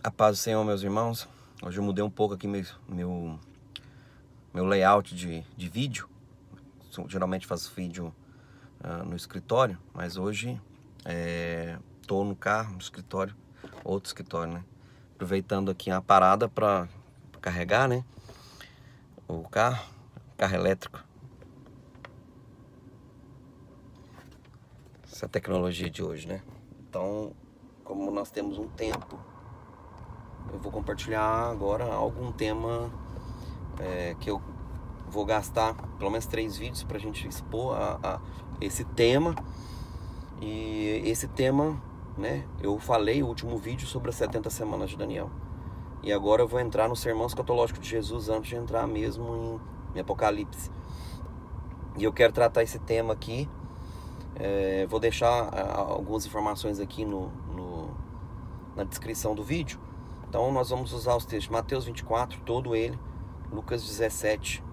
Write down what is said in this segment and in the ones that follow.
A paz do Senhor, meus irmãos. Hoje eu mudei um pouco aqui meu layout de vídeo. Geralmente faço vídeo no escritório, mas hoje tô no carro, no escritório, outro escritório, né? Aproveitando aqui a parada para carregar, né? O carro elétrico. Essa é a tecnologia de hoje, né? Então, como nós temos um tempo, eu vou compartilhar agora algum tema que eu vou gastar pelo menos 3 vídeos para a gente expor esse tema. E esse tema, né, eu falei no último vídeo sobre as 70 semanas de Daniel. E agora eu vou entrar no sermão escatológico de Jesus antes de entrar mesmo em Apocalipse. E eu quero tratar esse tema aqui. Vou deixar algumas informações aqui na descrição do vídeo. Então nós vamos usar os textos de Mateus 24, todo ele, Lucas 17,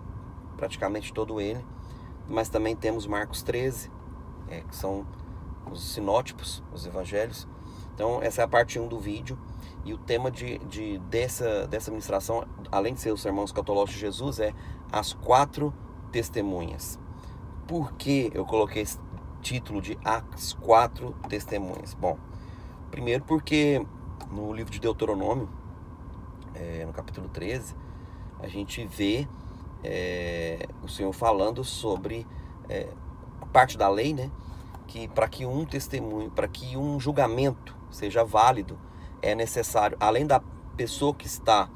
praticamente todo ele, mas também temos Marcos 13, que são os sinótipos, os evangelhos. Então essa é a parte 1 do vídeo. E o tema dessa ministração, além de ser o sermão escatológico de Jesus, é as 4 testemunhas. Por que eu coloquei esse título de As 4 testemunhas? Bom, primeiro porque no livro de Deuteronômio, no capítulo 13, a gente vê o Senhor falando sobre parte da lei, né? Que para que um testemunho, para que um julgamento seja válido, é necessário, além da pessoa que está,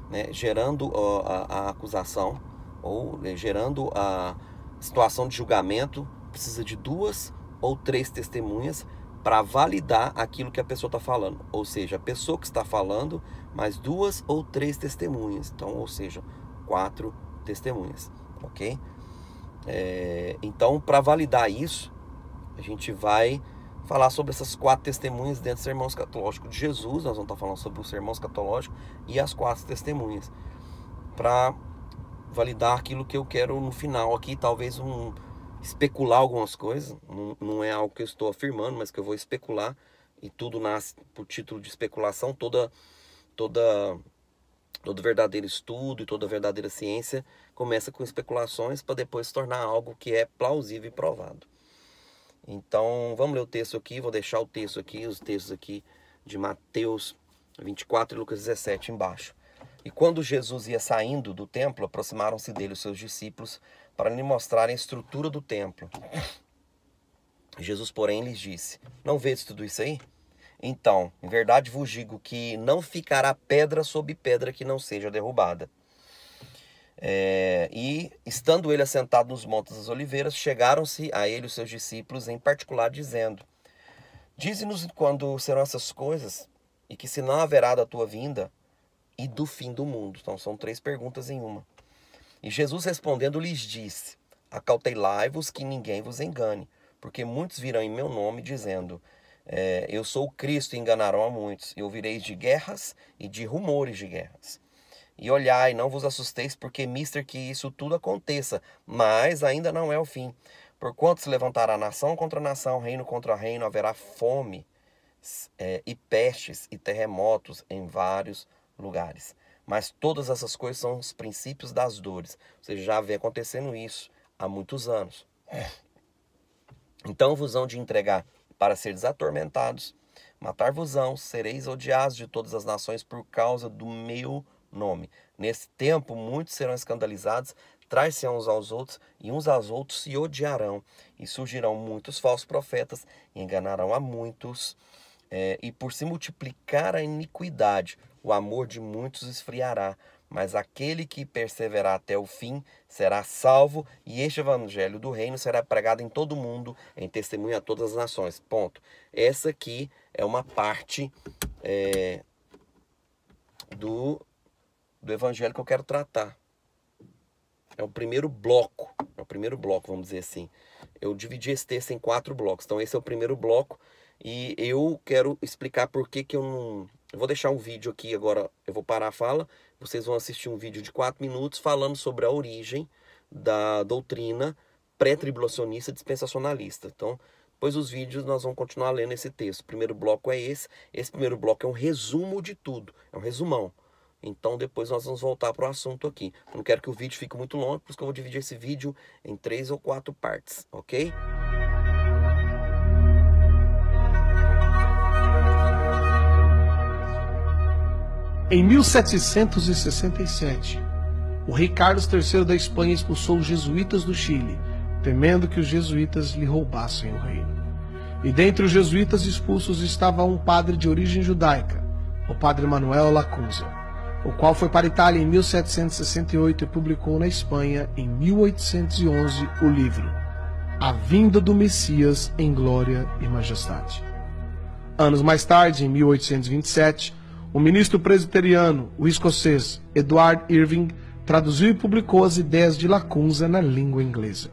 né, gerando a acusação ou gerando a situação de julgamento, precisa de 2 ou 3 testemunhas para validar aquilo que a pessoa está falando. Ou seja, a pessoa que está falando, mais 2 ou 3 testemunhas. Então, ou seja, 4 testemunhas, ok? Então, para validar isso, a gente vai falar sobre essas 4 testemunhas dentro do sermão escatológico de Jesus. Nós vamos estar falando sobre o sermão escatológico e as 4 testemunhas, para validar aquilo que eu quero no final aqui, talvez especular algumas coisas. Não é algo que eu estou afirmando, mas que eu vou especular, e tudo nasce por título de especulação. Todo verdadeiro estudo e toda verdadeira ciência começa com especulações para depois se tornar algo que é plausível e provado. Então, vamos ler o texto aqui. Vou deixar o texto aqui, os textos aqui de Mateus 24 e Lucas 17 embaixo. E quando Jesus ia saindo do templo, aproximaram-se dele os seus discípulos para lhe mostrarem a estrutura do templo. Jesus, porém, lhes disse: não vês tudo isso aí? Então, em verdade vos digo que não ficará pedra sobre pedra que não seja derrubada. E, estando ele assentado nos montes das oliveiras, chegaram-se a ele os seus discípulos em particular, dizendo: dize-nos quando serão essas coisas, e que se não haverá da tua vinda e do fim do mundo. Então são 3 perguntas em uma. E Jesus respondendo lhes disse: acautelai-vos que ninguém vos engane, porque muitos virão em meu nome dizendo: eu sou o Cristo, e enganarão a muitos. E ouvireis de guerras e de rumores de guerras. E olhai, não vos assusteis, porque mister que isso tudo aconteça, mas ainda não é o fim. Porquanto se levantará nação contra nação, reino contra reino, haverá fome e pestes e terremotos em vários lugares. Mas todas essas coisas são os princípios das dores. Ou seja, já vem acontecendo isso há muitos anos. Então vos hão de entregar para seres atormentados, matar-vos-ão, sereis odiados de todas as nações por causa do meu nome. Nesse tempo muitos serão escandalizados, trai-se uns aos outros, e uns aos outros se odiarão. E surgirão muitos falsos profetas, e enganarão a muitos. E por se multiplicar a iniquidade, o amor de muitos esfriará. Mas aquele que perseverar até o fim será salvo, e este evangelho do reino será pregado em todo o mundo, em testemunho a todas as nações. Ponto. Essa aqui é uma parte do evangelho que eu quero tratar. É o primeiro bloco, vamos dizer assim. Eu dividi esse texto em 4 blocos. Então esse é o primeiro bloco, e eu quero explicar por que eu não... Eu vou deixar um vídeo aqui agora, eu vou parar a fala, vocês vão assistir um vídeo de 4 minutos falando sobre a origem da doutrina pré-tribulacionista dispensacionalista. Então, Depois os vídeos nós vamos continuar lendo esse texto. O primeiro bloco é esse. Esse primeiro bloco é um resumo de tudo. É um resumão. Então depois nós vamos voltar para o assunto aqui. Eu não quero que o vídeo fique muito longo, por isso que eu vou dividir esse vídeo em 3 ou 4 partes, ok? Em 1767, o rei Carlos III da Espanha expulsou os jesuítas do Chile, temendo que os jesuítas lhe roubassem o reino. E dentre os jesuítas expulsos estava um padre de origem judaica, o padre Manuel Lacunza, o qual foi para a Itália em 1768 e publicou na Espanha, em 1811, o livro A Vinda do Messias em Glória e Majestade. Anos mais tarde, em 1827, o ministro presbiteriano, o escocês Edward Irving, traduziu e publicou as ideias de Lacunza na língua inglesa.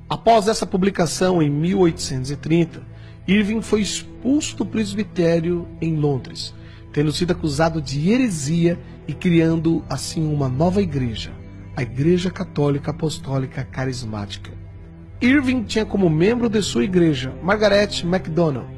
Após essa publicação, em 1830, Irving foi expulso do presbitério em Londres, tendo sido acusado de heresia e criando assim uma nova igreja, a Igreja Católica Apostólica Carismática. Irving tinha como membro de sua igreja Margaret MacDonald,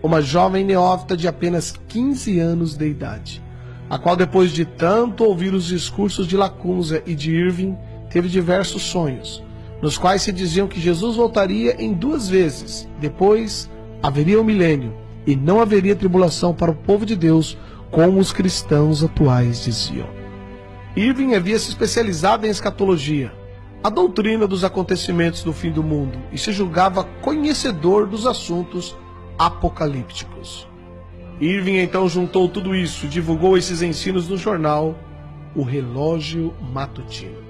uma jovem neófita de apenas 15 anos de idade, a qual, depois de tanto ouvir os discursos de Lacunza e de Irving, teve diversos sonhos, nos quais se diziam que Jesus voltaria em 2 vezes, depois haveria o milênio, e não haveria tribulação para o povo de Deus, como os cristãos atuais diziam. Irving havia se especializado em escatologia, a doutrina dos acontecimentos do fim do mundo, e se julgava conhecedor dos assuntos apocalípticos. Irving então juntou tudo isso e divulgou esses ensinos no jornal O Relógio Matutino.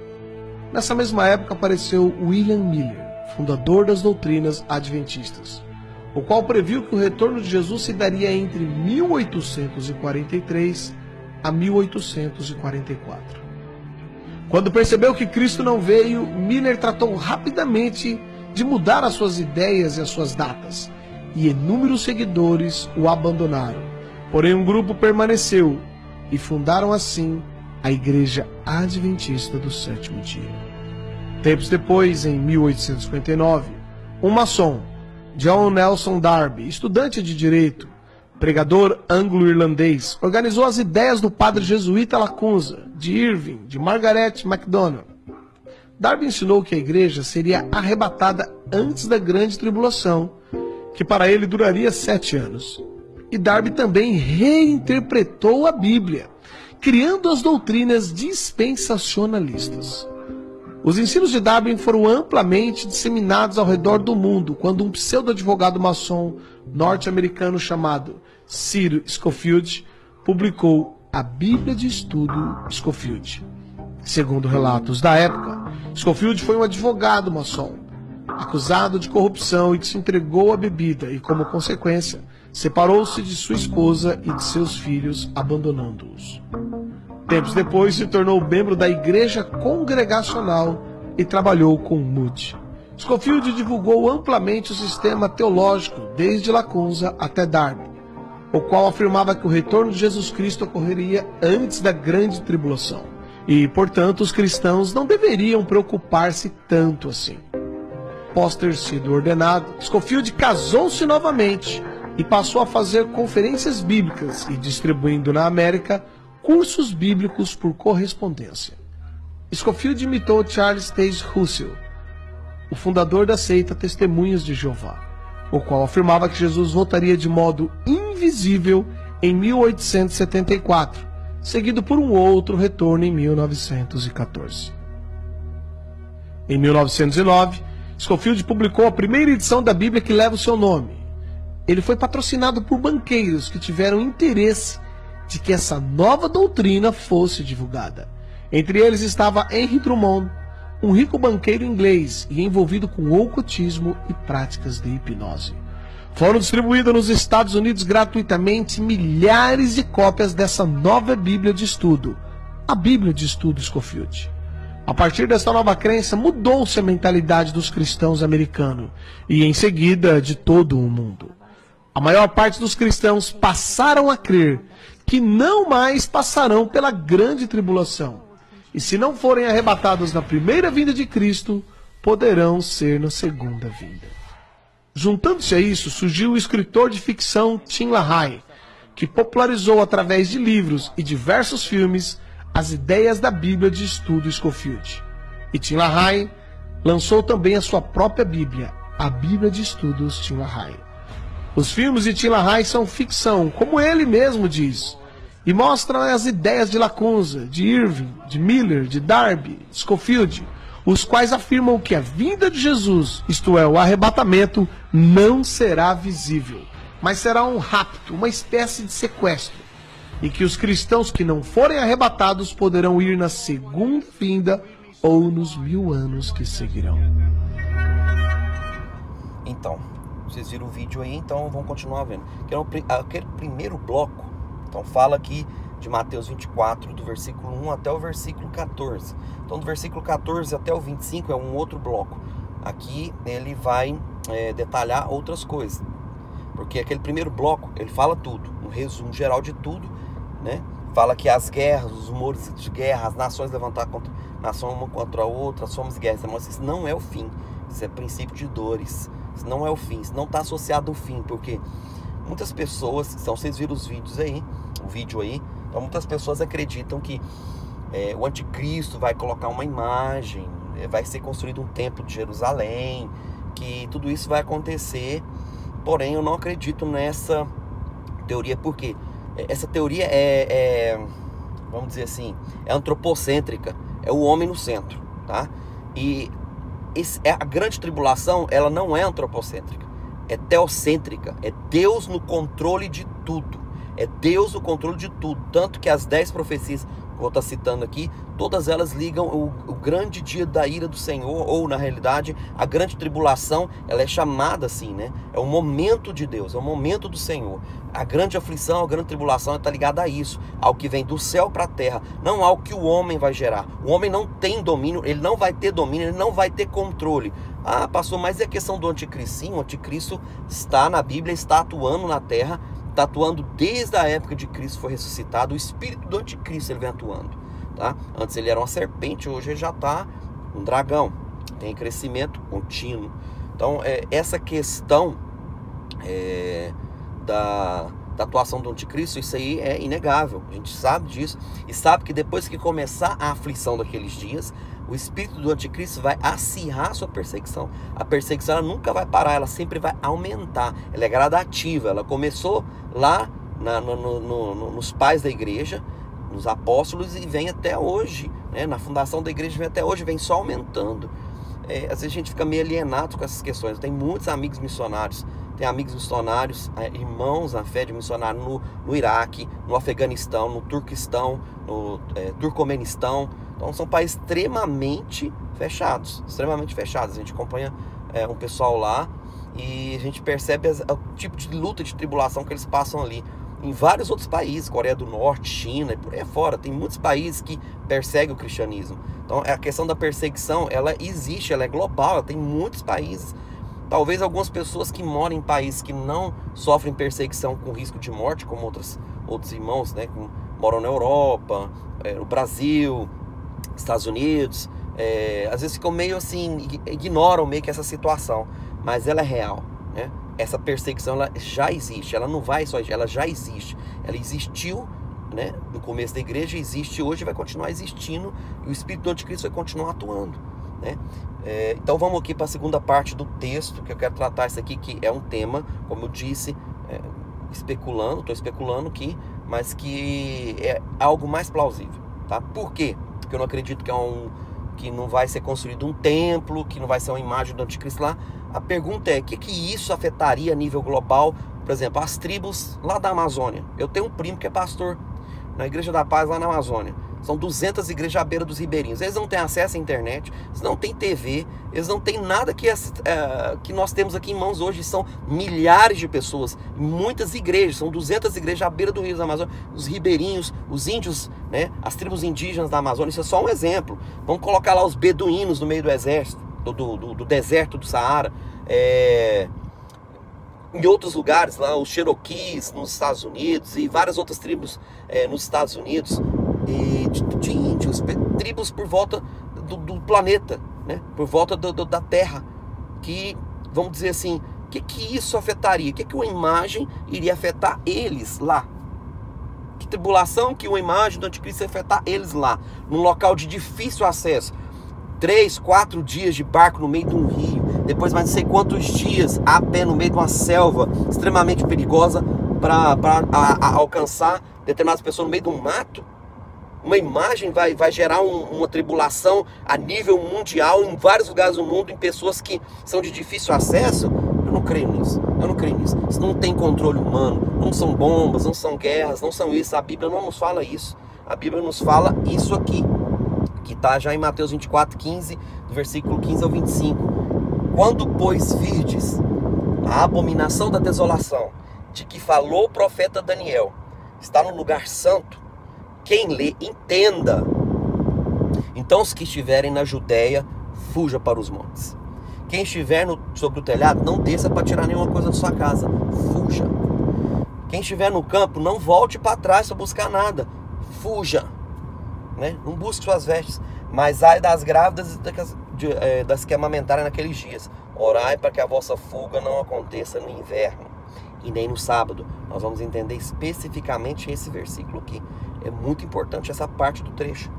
Nessa mesma época apareceu William Miller, fundador das doutrinas adventistas, o qual previu que o retorno de Jesus se daria entre 1843 a 1844. Quando percebeu que Cristo não veio, Miller tratou rapidamente de mudar as suas ideias e as suas datas, e inúmeros seguidores o abandonaram. Porém, um grupo permaneceu e fundaram assim a Igreja Adventista do Sétimo Dia. Tempos depois, em 1859, um maçom, John Nelson Darby, estudante de direito, pregador anglo-irlandês, organizou as ideias do padre jesuíta Lacunza, de Irving, de Margaret MacDonald. Darby ensinou que a igreja seria arrebatada antes da grande tribulação, que para ele duraria 7 anos. E Darby também reinterpretou a Bíblia, criando as doutrinas dispensacionalistas. Os ensinos de Darby foram amplamente disseminados ao redor do mundo quando um pseudo-advogado maçom norte-americano chamado Cyril Scofield publicou a Bíblia de Estudo Scofield. Segundo relatos da época, Scofield foi um advogado maçom, acusado de corrupção e que se entregou à bebida e, como consequência, separou-se de sua esposa e de seus filhos, abandonando-os. Tempos depois, se tornou membro da Igreja Congregacional e trabalhou com Moody. Scofield divulgou amplamente o sistema teológico desde Lacunza até Darby, o qual afirmava que o retorno de Jesus Cristo ocorreria antes da grande tribulação e, portanto, os cristãos não deveriam preocupar-se tanto assim. Após ter sido ordenado, Scofield casou-se novamente e passou a fazer conferências bíblicas e distribuindo na América cursos bíblicos por correspondência. Scofield imitou Charles Taze Russell, o fundador da seita Testemunhas de Jeová, o qual afirmava que Jesus voltaria de modo invisível em 1874, seguido por um outro retorno em 1914. Em 1909, Scofield publicou a primeira edição da Bíblia que leva o seu nome. Ele foi patrocinado por banqueiros que tiveram interesse de que essa nova doutrina fosse divulgada. Entre eles estava Henry Drummond, um rico banqueiro inglês e envolvido com ocultismo e práticas de hipnose. Foram distribuídas nos Estados Unidos gratuitamente milhares de cópias dessa nova Bíblia de estudo, a Bíblia de Estudo Scofield. A partir dessa nova crença, mudou-se a mentalidade dos cristãos americanos e, em seguida, de todo o mundo. A maior parte dos cristãos passaram a crer que não mais passarão pela grande tribulação, e se não forem arrebatados na primeira vinda de Cristo, poderão ser na segunda vinda. Juntando-se a isso, surgiu o escritor de ficção Tim LaHaye, que popularizou através de livros e diversos filmes as ideias da Bíblia de estudo Scofield. E Tim LaHaye lançou também a sua própria Bíblia, a Bíblia de Estudos Tim LaHaye. Os filmes de Tim LaHaye são ficção, como ele mesmo diz, e mostram as ideias de Lacunza, de Irving, de Miller, de Darby, de Scofield, os quais afirmam que a vinda de Jesus, isto é, o arrebatamento, não será visível, mas será um rapto, uma espécie de sequestro, e que os cristãos que não forem arrebatados poderão ir na segunda vinda ou nos 1000 anos que seguirão. Então, vocês viram o vídeo aí, então vamos continuar vendo. Aquele primeiro bloco, então fala aqui de Mateus 24, do versículo 1 até o versículo 14. Então, do versículo 14 até o 25 é um outro bloco. Aqui ele vai detalhar outras coisas. Porque aquele primeiro bloco, ele fala tudo, um resumo geral de tudo, né? Fala que as guerras, os rumores de guerra, as nações levantar contra nação uma contra a outra, as fomes e guerras. Mas isso não é o fim, isso é princípio de dores. Isso não é o fim, isso não está associado ao fim, porque muitas pessoas, então vocês viram os vídeos aí, o vídeo aí, então muitas pessoas acreditam que o anticristo vai colocar uma imagem, vai ser construído um templo de Jerusalém, que tudo isso vai acontecer. Porém, eu não acredito nessa teoria, porque essa teoria vamos dizer assim, é antropocêntrica, é o homem no centro, tá? E a grande tribulação, ela não é antropocêntrica, é teocêntrica, é Deus no controle de tudo, é Deus no controle de tudo, tanto que as 10 profecias que eu vou estar citando aqui, todas elas ligam o grande dia da ira do Senhor, ou na realidade, a grande tribulação, ela é chamada assim, né? É o momento de Deus, é o momento do Senhor. A grande aflição, a grande tribulação está ligada a isso, ao que vem do céu para a terra, não ao que o homem vai gerar. O homem não tem domínio, ele não vai ter domínio, ele não vai ter controle. Ah, pastor, mas é a questão do anticristo? Sim, o anticristo está na Bíblia, está atuando na terra, está atuando desde a época de Cristo foi ressuscitado. O espírito do anticristo ele vem atuando, tá? Antes ele era uma serpente, hoje ele já está um dragão, tem crescimento contínuo. Então essa questão da atuação do anticristo, isso aí é inegável, a gente sabe disso, e sabe que depois que começar a aflição daqueles dias, o espírito do anticristo vai acirrar a sua perseguição. A perseguição ela nunca vai parar, ela sempre vai aumentar, ela é gradativa. Ela começou lá nos pais da igreja, nos apóstolos, e vem até hoje, né? Na fundação da igreja vem até hoje, vem só aumentando. Às vezes a gente fica meio alienado com essas questões. Tem muitos amigos missionários, tem amigos missionários, irmãos na fé de missionário no Iraque, no Afeganistão, no Turquistão, no Turcomenistão. Então são países extremamente fechados, A gente acompanha um pessoal lá e a gente percebe o tipo de luta, de tribulação que eles passam ali. Em vários outros países, Coreia do Norte, China e por aí fora, tem muitos países que perseguem o cristianismo. Então a questão da perseguição, ela existe, ela é global, ela tem muitos países. Talvez algumas pessoas que moram em países que não sofrem perseguição com risco de morte, como outros irmãos, né, que moram na Europa, no Brasil, Estados Unidos, às vezes ficam meio assim, ignoram meio que essa situação, mas ela é real, né? Essa perseguição ela já existe, ela não vai só, ela já existe, ela existiu, né, no começo da igreja, existe hoje e vai continuar existindo, e o espírito do anticristo vai continuar atuando, né? Então vamos aqui para a segunda parte do texto, que eu quero tratar isso aqui, que é um tema, como eu disse, estou especulando aqui, mas que é algo mais plausível, tá? Por quê? Porque eu não acredito que não vai ser construído um templo, que não vai ser uma imagem do anticristo lá. A pergunta é, o que isso afetaria a nível global? Por exemplo, as tribos lá da Amazônia. Eu tenho um primo que é pastor na Igreja da Paz lá na Amazônia. São 200 igrejas à beira dos ribeirinhos. Eles não têm acesso à internet, eles não têm TV, eles não têm nada que nós temos aqui em mãos hoje. São milhares de pessoas, muitas igrejas, são 200 igrejas à beira do rio da Amazônia. Os ribeirinhos, os índios, né, as tribos indígenas da Amazônia, isso é só um exemplo. Vamos colocar lá os beduínos no meio do exército, do deserto do Saara. Em outros lugares, lá os Cherokees nos Estados Unidos e várias outras tribos nos Estados Unidos, e de índios, tribos por volta do planeta, né? Por volta da Terra, que, vamos dizer assim, que isso afetaria? O que uma imagem iria afetar eles lá? Que tribulação que uma imagem do anticristo ia afetar eles lá, num local de difícil acesso. 3, 4 dias de barco no meio de um rio, depois mais não sei quantos dias a pé no meio de uma selva extremamente perigosa para alcançar determinadas pessoas no meio de um mato. Uma imagem vai gerar uma tribulação a nível mundial em vários lugares do mundo, em pessoas que são de difícil acesso. Eu não creio nisso, Isso não tem controle humano, não são bombas, não são guerras, não são isso. A Bíblia não nos fala isso. A Bíblia nos fala isso aqui, que está já em Mateus 24, 15, do versículo 15 ao 25. Quando, pois, virdes a abominação da desolação, de que falou o profeta Daniel, está no lugar santo, quem lê, entenda. Então os que estiverem na Judéia, fuja para os montes. Quem estiver sobre o telhado, não desça para tirar nenhuma coisa da sua casa, fuja. Quem estiver no campo, não volte para trás para buscar nada, fuja. Né? Não busque suas vestes. Mas ai das grávidas e das que amamentarem naqueles dias. Orai para que a vossa fuga não aconteça no inverno e nem no sábado. Nós vamos entender especificamente esse versículo aqui. É muito importante essa parte do trecho.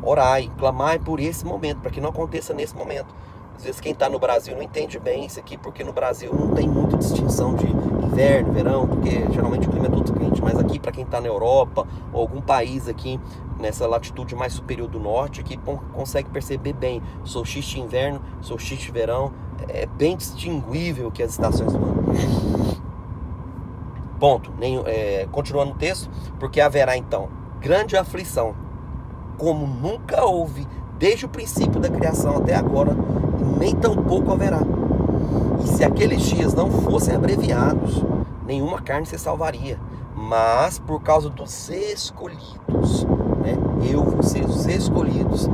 Orai, clamai por esse momento, para que não aconteça nesse momento. Às vezes quem está no Brasil não entende bem isso aqui, porque no Brasil não tem muita distinção de inverno, verão, porque geralmente o clima é todo quente. Mas aqui, para quem está na Europa, ou algum país aqui nessa latitude mais superior do norte, aqui consegue perceber bem solstício de inverno, solstício de verão. É bem distinguível que as estações do ano. Ponto. Continuando o texto, porque haverá então grande aflição, como nunca houve desde o princípio da criação até agora, nem tampouco haverá. E se aqueles dias não fossem abreviados, nenhuma carne se salvaria. Mas por causa dos escolhidos, né? Vocês, os escolhidos,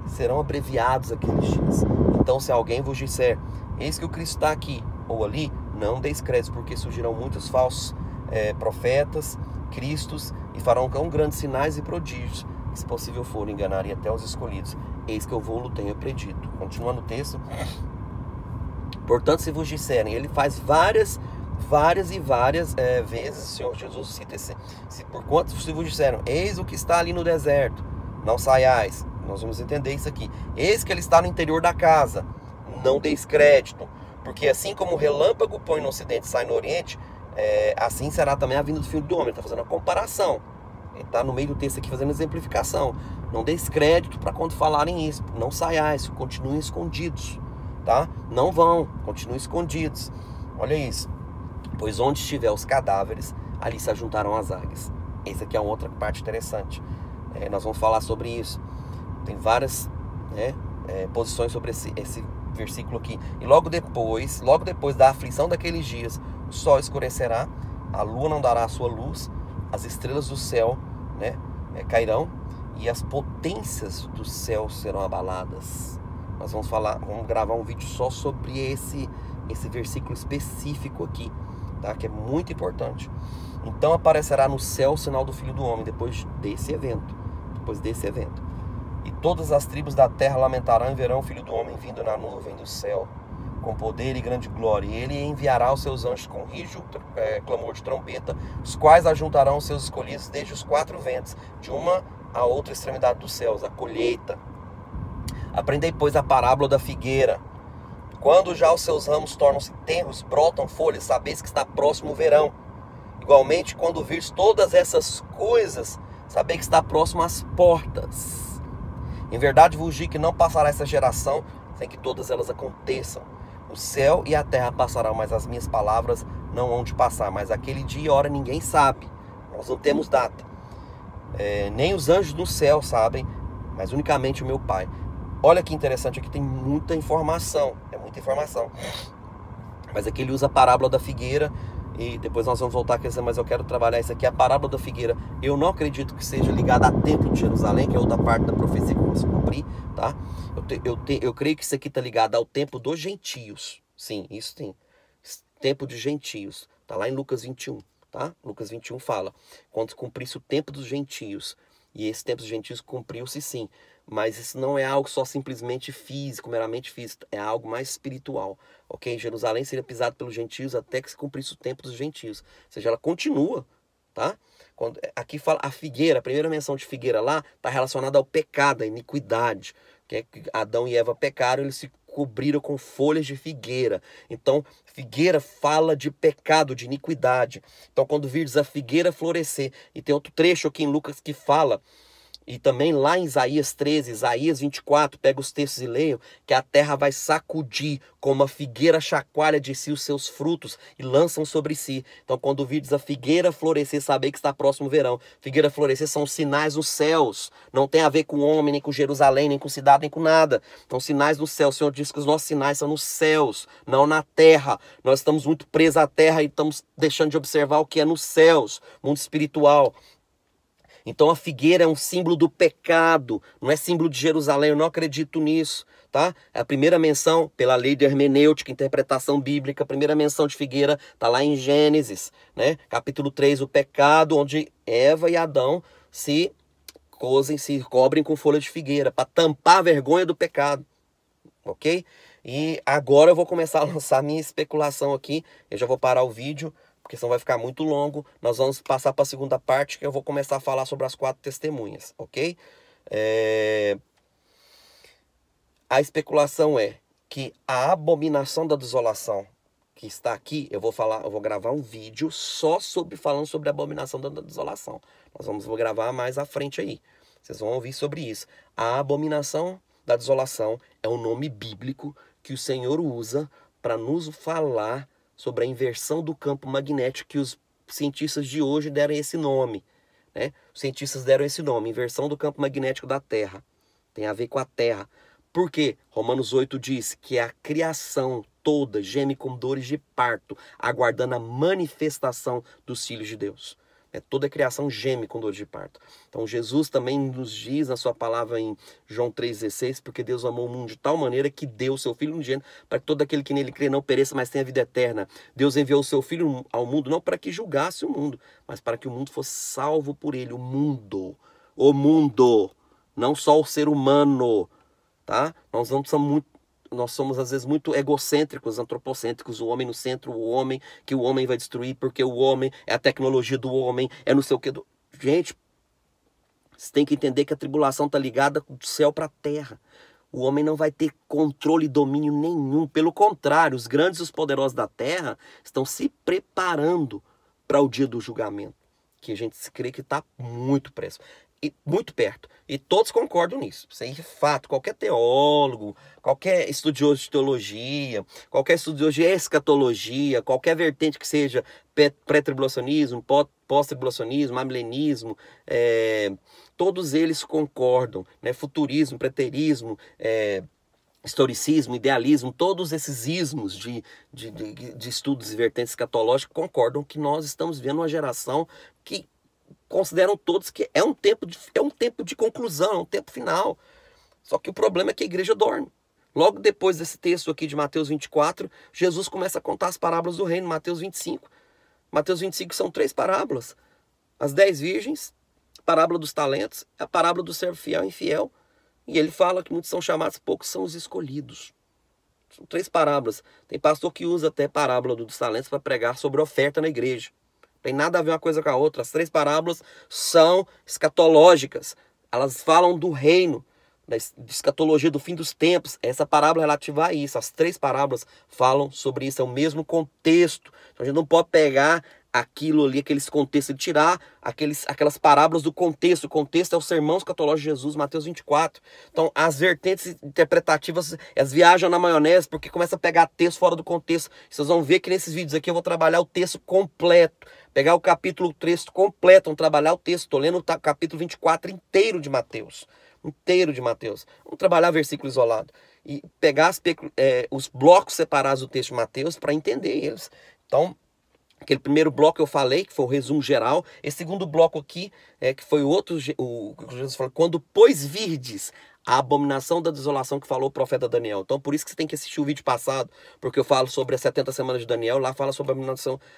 serão abreviados aqueles dias. Então se alguém vos disser, eis que o Cristo está aqui ou ali, não deis crédito, porque surgirão muitos falsos profetas, cristos, e farão tão grandes sinais e prodígios, que se possível for, enganarem até os escolhidos. Eis que eu vou-lo tenho predito. Continuando o texto. Portanto, se vos disserem, ele faz várias vezes, o Senhor Jesus cita esse, se vos disseram, eis o que está ali no deserto, não saiais. Nós vamos entender isso aqui. Eis que ele está no interior da casa, não deis crédito, porque assim como o relâmpago põe no ocidente e sai no oriente, assim será também a vinda do Filho do Homem. Ele está fazendo a comparação. Ele está no meio do texto aqui fazendo exemplificação. Não deis crédito para quando falarem isso. Não saiais, continuem escondidos, tá? Não vão, continuem escondidos. Olha isso. Pois onde estiver os cadáveres, ali se ajuntarão as águias. Essa aqui é uma outra parte interessante. Nós vamos falar sobre isso. Tem várias posições sobre esse versículo aqui. E logo depois da aflição daqueles dias, o sol escurecerá, a lua não dará a sua luz, as estrelas do céu, né, cairão, e as potências do céu serão abaladas. Nós vamos gravar um vídeo só sobre esse versículo específico aqui, tá? Que é muito importante. Então aparecerá no céu o sinal do Filho do Homem, depois desse evento. E todas as tribos da terra lamentarão e verão o Filho do Homem vindo na nuvem do céu, com poder e grande glória. E ele enviará os seus anjos com rijo, clamor de trombeta, os quais ajuntarão os seus escolhidos desde os 4 ventos, de uma a outra extremidade dos céus, a colheita. Aprendei, pois, a parábola da figueira. Quando já os seus ramos tornam-se tenros, brotam folhas, sabeis que está próximo o verão. Igualmente, quando vires todas essas coisas, sabeis que está próximo às portas. Em verdade vos digo que não passará essa geração sem que todas elas aconteçam. O céu e a terra passarão, mas as minhas palavras não hão de passar. Mas aquele dia e hora ninguém sabe. Nós não temos data. Nem os anjos do céu sabem, mas unicamente o meu Pai. Olha que interessante, aqui tem muita informação. É muita informação. Mas aqui ele usa a parábola da figueira. E depois nós vamos voltar a dizer, mas eu quero trabalhar isso aqui. A parábola da figueira, eu não acredito que seja ligada a templo de Jerusalém, que é outra parte da profecia que vamos se cumprir, tá? Eu creio que isso aqui está ligado ao templo dos gentios. Sim, isso tem. Templo de gentios. Está lá em Lucas 21, tá? Lucas 21 fala, quando cumprisse o tempo dos gentios. E esse tempo dos gentios cumpriu-se sim. Mas isso não é algo só simplesmente físico, meramente físico, é algo mais espiritual, ok? Jerusalém seria pisado pelos gentios até que se cumprisse o tempo dos gentios, ou seja, ela continua, tá? Aqui fala a figueira, a primeira menção de figueira lá está relacionada ao pecado, à iniquidade, que Adão e Eva pecaram, eles se cobriram com folhas de figueira. Então, figueira fala de pecado, de iniquidade. Então, quando virdes a figueira florescer, e tem outro trecho aqui em Lucas que fala, e também lá em Isaías 13, Isaías 24, pega os textos e leiam, que a terra vai sacudir como a figueira chacoalha de si os seus frutos e lançam sobre si. Então, quando virdes a figueira florescer, sabei que está próximo o verão. Figueira florescer são sinais nos céus. Não tem a ver com homem, nem com Jerusalém, nem com cidade, nem com nada. Então, sinais no céu. O Senhor diz que os nossos sinais são nos céus, não na terra. Nós estamos muito presos à terra e estamos deixando de observar o que é nos céus, mundo espiritual. Então a figueira é um símbolo do pecado, não é símbolo de Jerusalém, eu não acredito nisso, tá? É a primeira menção, pela lei de hermenêutica, interpretação bíblica, a primeira menção de figueira está lá em Gênesis, né? Capítulo 3, o pecado, onde Eva e Adão se cobrem com folha de figueira, para tampar a vergonha do pecado, ok? E agora eu vou começar a lançar minha especulação aqui, eu já vou parar o vídeo, porque senão vai ficar muito longo. Nós vamos passar para a segunda parte, que eu vou começar a falar sobre as 4 testemunhas, ok? A especulação é que a abominação da desolação que está aqui, eu vou gravar um vídeo só falando sobre a abominação da desolação. Vou gravar mais à frente aí. Vocês vão ouvir sobre isso. A abominação da desolação é um nome bíblico que o Senhor usa para nos falar sobre a inversão do campo magnético, que os cientistas de hoje deram esse nome, né? Os cientistas deram esse nome, inversão do campo magnético da Terra. Tem a ver com a Terra. Por quê? Romanos 8 diz que a criação toda geme com dores de parto, aguardando a manifestação dos filhos de Deus. Toda a criação geme com dor de parto. Então Jesus também nos diz na sua palavra em João 3,16, porque Deus amou o mundo de tal maneira que deu o seu Filho unigênito para que todo aquele que nele crê não pereça, mas tenha vida eterna. Deus enviou o seu Filho ao mundo não para que julgasse o mundo, mas para que o mundo fosse salvo por ele. O mundo, não só o ser humano, tá? Nós somos às vezes muito egocêntricos, antropocêntricos, o homem no centro, o homem que o homem vai destruir, porque o homem é a tecnologia do homem, é não sei o que. Gente, você tem que entender que a tribulação está ligada do céu para a terra. O homem não vai ter controle e domínio nenhum. Pelo contrário, os grandes e os poderosos da terra estão se preparando para o dia do julgamento, que a gente crê que está muito próximo. Muito perto. E todos concordam nisso. Isso aí é fato. Qualquer teólogo, qualquer estudioso de teologia, qualquer estudioso de escatologia, qualquer vertente que seja pré-tribulacionismo, pós-tribulacionismo, amilenismo, todos eles concordam, né? Futurismo, preterismo, historicismo, idealismo, todos esses ismos de estudos e vertentes escatológicos concordam que nós estamos vendo uma geração que consideram todos que é um tempo de conclusão, é um tempo final. Só que o problema é que a igreja dorme. Logo depois desse texto aqui de Mateus 24, Jesus começa a contar as parábolas do reino, Mateus 25. Mateus 25 são 3 parábolas. As 10 virgens, a parábola dos talentos, a parábola do servo fiel e infiel. E ele fala que muitos são chamados, poucos são os escolhidos. São 3 parábolas. Tem pastor que usa até a parábola dos talentos para pregar sobre oferta na igreja. Tem nada a ver uma coisa com a outra. As 3 parábolas são escatológicas. Elas falam do reino, da escatologia do fim dos tempos. Essa parábola é relativa a isso. As 3 parábolas falam sobre isso. É o mesmo contexto. Então a gente não pode pegar aquilo ali, aqueles contextos, e tirar aquelas parábolas do contexto. O contexto é o sermão escatológico de Jesus, Mateus 24. Então, as vertentes interpretativas, elas viajam na maionese, porque começa a pegar texto fora do contexto. Vocês vão ver que nesses vídeos aqui eu vou trabalhar o texto completo. Pegar o capítulo, o texto completo, vamos trabalhar o texto. Estou lendo o capítulo 24 inteiro de Mateus. Vamos trabalhar versículo isolado. E pegar os blocos separados do texto de Mateus para entender eles. Então, aquele primeiro bloco que eu falei, que foi o resumo geral. Esse segundo bloco aqui, que foi o Jesus falou, quando pois virdes A abominação da desolação que falou o profeta Daniel. Então por isso que você tem que assistir o vídeo passado, porque eu falo sobre as 70 semanas de Daniel, lá fala sobre a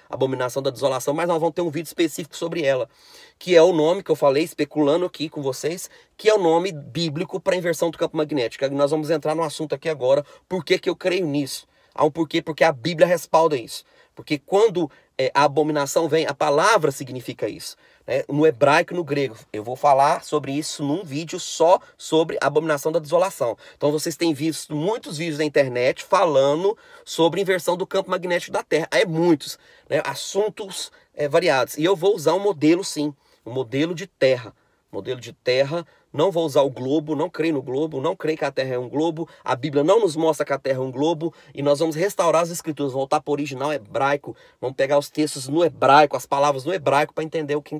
abominação da desolação, mas nós vamos ter um vídeo específico sobre ela, que é o nome que eu falei, especulando aqui com vocês, que é o nome bíblico para inversão do campo magnético. Nós vamos entrar no assunto aqui agora, por que eu creio nisso. Há um porquê, porque a Bíblia respalda isso. Porque quando a abominação vem, a palavra significa isso. Né? No hebraico e no grego. Eu vou falar sobre isso num vídeo só sobre a abominação da desolação. Então vocês têm visto muitos vídeos na internet falando sobre inversão do campo magnético da Terra. É muitos, né? Assuntos variados. E eu vou usar um modelo sim, um modelo de Terra. Modelo de Terra, não vou usar o globo, não creio no globo, não creio que a Terra é um globo, a Bíblia não nos mostra que a Terra é um globo, e nós vamos restaurar as escrituras, voltar para o original hebraico, vamos pegar os textos no hebraico, as palavras no hebraico, para entender o que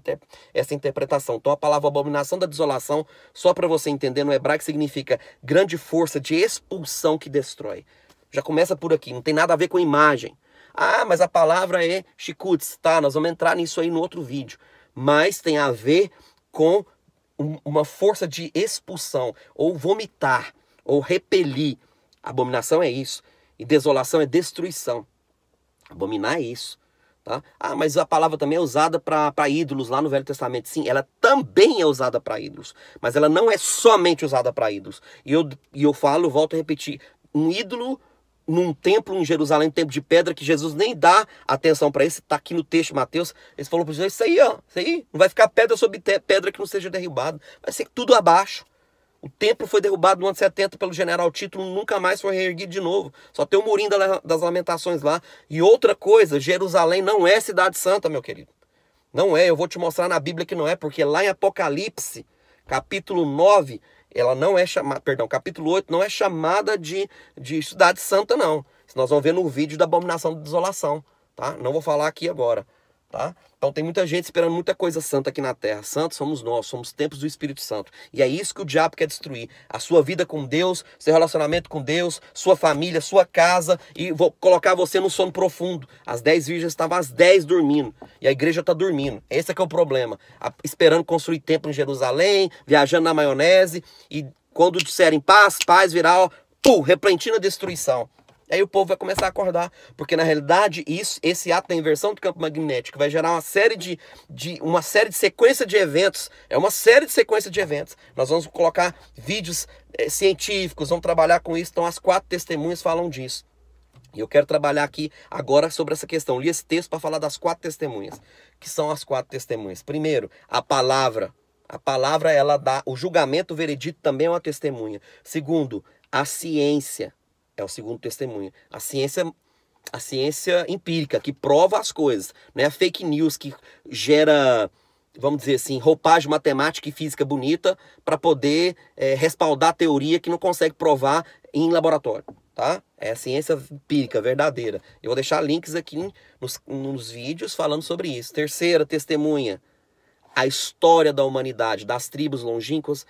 essa interpretação. Então a palavra abominação da desolação, só para você entender, no hebraico significa grande força de expulsão que destrói. Já começa por aqui, não tem nada a ver com imagem. Ah, mas a palavra é shikutz, tá? Nós vamos entrar nisso aí no outro vídeo. Mas tem a ver com uma força de expulsão, ou vomitar, ou repelir. Abominação é isso. E desolação é destruição. Abominar é isso. Tá? Ah, mas a palavra também é usada para ídolos lá no Velho Testamento. Sim, ela também é usada para ídolos. Mas ela não é somente usada para ídolos. E eu falo, volto a repetir, um ídolo num templo em Jerusalém, um templo de pedra, que Jesus nem dá atenção para isso, está aqui no texto de Mateus, ele falou para Jesus, isso aí, ó, isso aí, não vai ficar pedra sobre pedra que não seja derrubado, vai ser tudo abaixo. O templo foi derrubado no ano 70 pelo general Tito, nunca mais foi reerguido de novo, só tem o murinho das lamentações lá. E outra coisa, Jerusalém não é cidade santa, meu querido, não é, eu vou te mostrar na Bíblia que não é, porque lá em Apocalipse, capítulo 9, ela não é chamada, perdão, capítulo 8 não é chamada de cidade santa, não. Isso nós vamos ver no vídeo da abominação da desolação, tá? Não vou falar aqui agora, tá? Então tem muita gente esperando muita coisa santa aqui na terra. Santos somos nós, somos templos do Espírito Santo. E é isso que o diabo quer destruir. A sua vida com Deus, seu relacionamento com Deus, sua família, sua casa. E vou colocar você no sono profundo. As 10 virgens estavam às 10 dormindo. E a igreja está dormindo. Esse é que é o problema. Esperando construir templo em Jerusalém, viajando na maionese. E quando disserem paz, paz virá, ó, repentina destruição. Aí o povo vai começar a acordar, porque na realidade esse ato da inversão do campo magnético vai gerar uma série de sequência de eventos, é uma série de sequência de eventos. Nós vamos colocar vídeos científicos, vamos trabalhar com isso, então as 4 testemunhas falam disso. E eu quero trabalhar aqui agora sobre essa questão. Li esse texto para falar das 4 testemunhas. Que são as 4 testemunhas? Primeiro, a palavra. A palavra, ela dá o julgamento, o veredito também é uma testemunha. Segundo, a ciência. É o segundo testemunho. A ciência empírica, que prova as coisas. Não é a fake news que gera, vamos dizer assim, roupagem matemática e física bonita para poder respaldar a teoria que não consegue provar em laboratório. Tá? É a ciência empírica, verdadeira. Eu vou deixar links aqui nos vídeos falando sobre isso. Terceira testemunha. A história da humanidade, das tribos longínquas.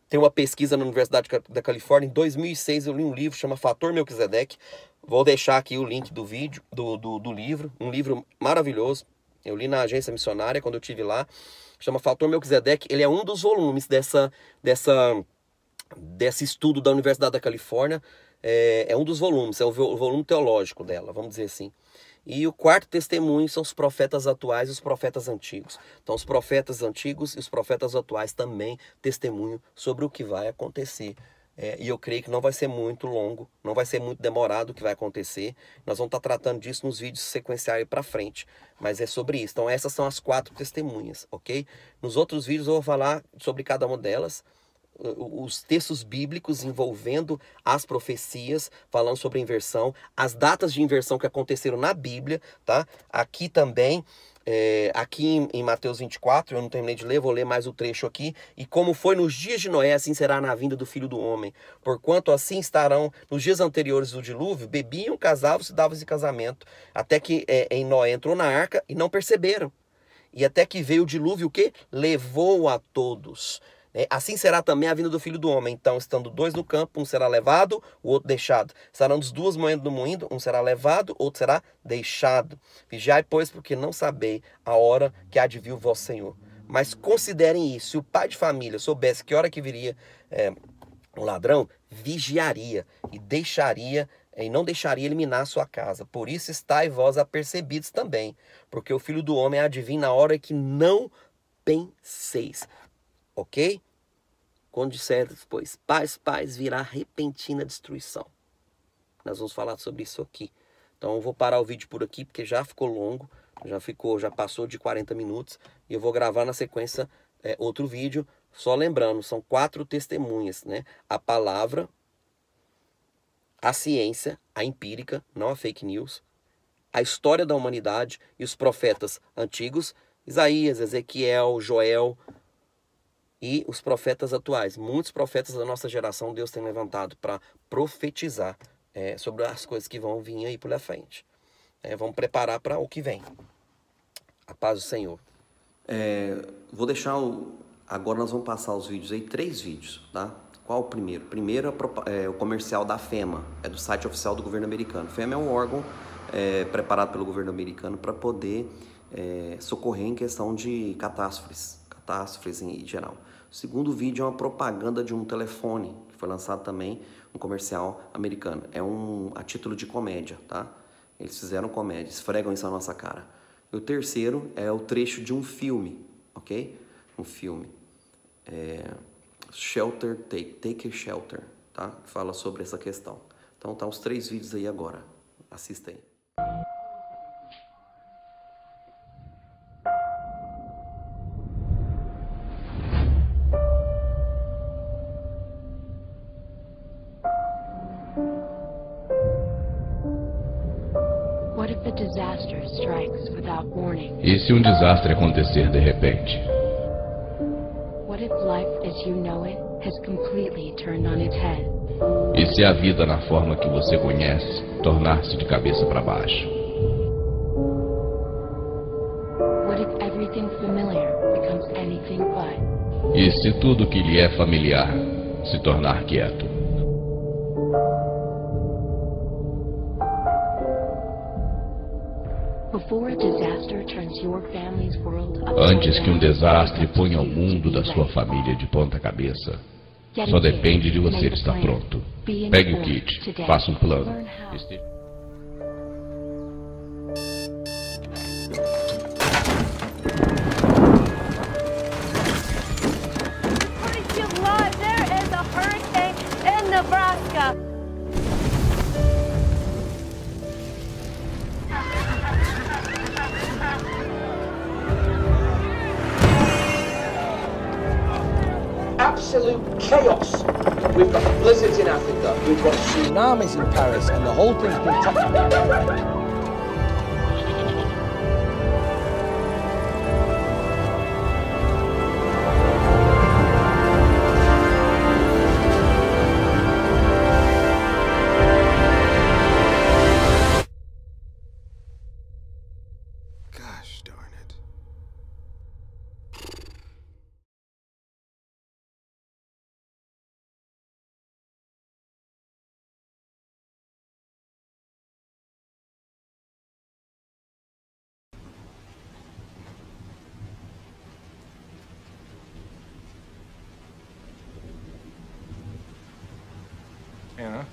Tem uma pesquisa na Universidade da Califórnia. Em 2006 eu li um livro, chama Fator Melquisedeque. Vou deixar aqui o link do vídeo, do livro. Um livro maravilhoso. Eu li na agência missionária quando eu estive lá. Chama Fator Melquisedeque. Ele é um dos volumes desse estudo da Universidade da Califórnia. É um dos volumes, é o volume teológico dela, vamos dizer assim. E o quarto testemunho são os profetas atuais e os profetas antigos. Então os profetas antigos e os profetas atuais também testemunham sobre o que vai acontecer. E eu creio que não vai ser muito longo, não vai ser muito demorado o que vai acontecer. Nós vamos estar tratando disso nos vídeos sequenciais para frente. Mas é sobre isso. Então essas são as 4 testemunhas, ok? Nos outros vídeos eu vou falar sobre cada uma delas. Os textos bíblicos envolvendo as profecias, falando sobre a inversão, as datas de inversão que aconteceram na Bíblia, tá? Aqui também, aqui em Mateus 24, eu não terminei de ler, vou ler mais o trecho aqui. E como foi nos dias de Noé, assim será na vinda do Filho do Homem. Porquanto assim estarão nos dias anteriores do dilúvio, bebiam, casavam-se e davam-se casamento, até que em Noé entrou na arca e não perceberam. E até que veio o dilúvio, o quê? Levou a todos. Assim será também a vinda do Filho do Homem. Então, estando 2 no campo, um será levado, o outro deixado. Estarão os 2 moendo no moinho, um será levado, outro será deixado. Vigiai, pois, porque não sabei a hora que há de vir o vosso Senhor. Mas considerem isso, se o pai de família soubesse que hora que viria O ladrão vigiaria e não deixaria eliminar a sua casa. Por isso estáis vós apercebidos também, porque o Filho do Homem há de vir na hora que não penseis. Ok? Quando disseres, pois, paz, virá repentina destruição. Nós vamos falar sobre isso aqui. Então eu vou parar o vídeo por aqui, porque já ficou longo, já passou de 40 minutos, e eu vou gravar na sequência outro vídeo. Só lembrando, são 4 testemunhas, né? A palavra, a ciência, a empírica, não a fake news, a história da humanidade e os profetas antigos, Isaías, Ezequiel, Joel e os profetas atuais. Muitos profetas da nossa geração Deus tem levantado para profetizar sobre as coisas que vão vir aí pela frente. Vamos preparar para o que vem. A paz do Senhor. Vou deixar agora nós vamos passar os vídeos aí, 3 vídeos, tá? Qual o primeiro? Primeiro é o comercial da FEMA, é do site oficial do governo americano. FEMA é um órgão preparado pelo governo americano para poder socorrer em questão de catástrofes em geral. O segundo vídeo é uma propaganda de um telefone, que foi lançado também, um comercial americano. É a título de comédia, tá? Eles fizeram comédia, esfregam isso na nossa cara. E o terceiro é o trecho de um filme, ok? Um filme. Shelter, Take a Shelter, tá? Que fala sobre essa questão. Então tá os 3 vídeos aí agora. Assista aí. E se um desastre acontecer de repente? E se a vida na forma que você conhece tornar-se de cabeça para baixo? E se tudo que lhe é familiar se tornar quieto? Antes que um desastre ponha o mundo da sua família de ponta cabeça, só depende de você estar pronto. Pegue o kit, faça um plano. Absolute chaos. We've got blizzards in Africa, we've got tsunamis in Paris, and the whole thing's been Gosh darn it. Anna?